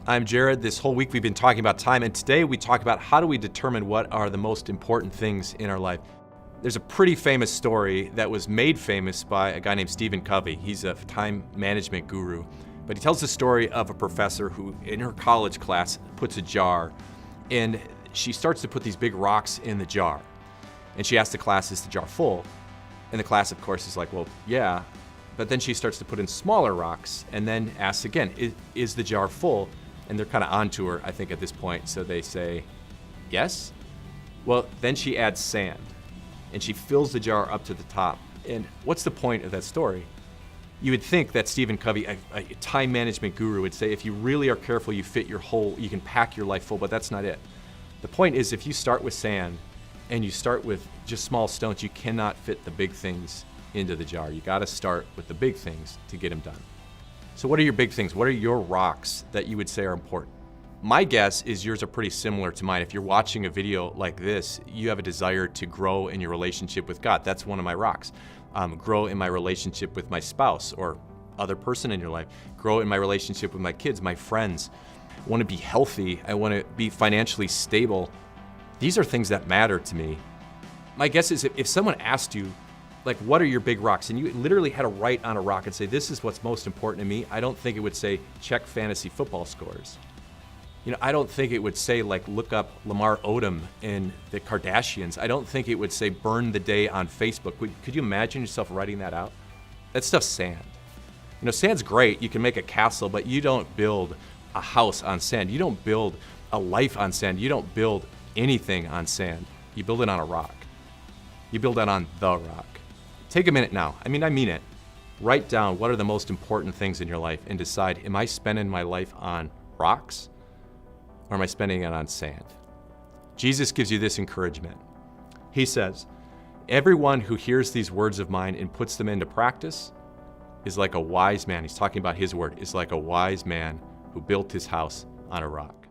I'm Jared. This whole week we've been talking about time, and today we talk about how do we determine what are the most important things in our life. There's a pretty famous story that was made famous by a guy named Stephen Covey. He's a time management guru, but he tells the story of a professor who in her college class puts a jar, and she starts to put these big rocks in the jar. And she asks the class, is the jar full? And the class, of course, is like, well, yeah. But then she starts to put in smaller rocks and then asks again, is the jar full? And they're kind of onto her, I think, at this point. So they say, yes. Well, then she adds sand and she fills the jar up to the top. And what's the point of that story? You would think that Stephen Covey, a time management guru, would say, if you really are careful, you can pack your life full, but that's not it. The point is, if you start with sand and you start with just small stones, you cannot fit the big things into the jar. You got to start with the big things to get them done. So what are your big things? What are your rocks that you would say are important? My guess is yours are pretty similar to mine. If you're watching a video like this, you have a desire to grow in your relationship with God. That's one of my rocks. Grow in my relationship with my spouse or other person in your life. Grow in my relationship with my kids, my friends. I want to be healthy. I want to be financially stable. These are things that matter to me. My guess is if someone asked you, like, what are your big rocks? And you literally had to write on a rock and say, this is what's most important to me. I don't think it would say, check fantasy football scores. I don't think it would say, like, look up Lamar Odom and the Kardashians. I don't think it would say, burn the day on Facebook. Could you imagine yourself writing that out? That stuff's sand. Sand's great. You can make a castle, but you don't build a house on sand. You don't build a life on sand. You don't build anything on sand. You build it on a rock. You build it on the rock. Take a minute now. I mean it. Write down what are the most important things in your life and decide, am I spending my life on rocks or am I spending it on sand? Jesus gives you this encouragement. He says, everyone who hears these words of mine and puts them into practice is like a wise man. He's talking about his word, is like a wise man who built his house on a rock.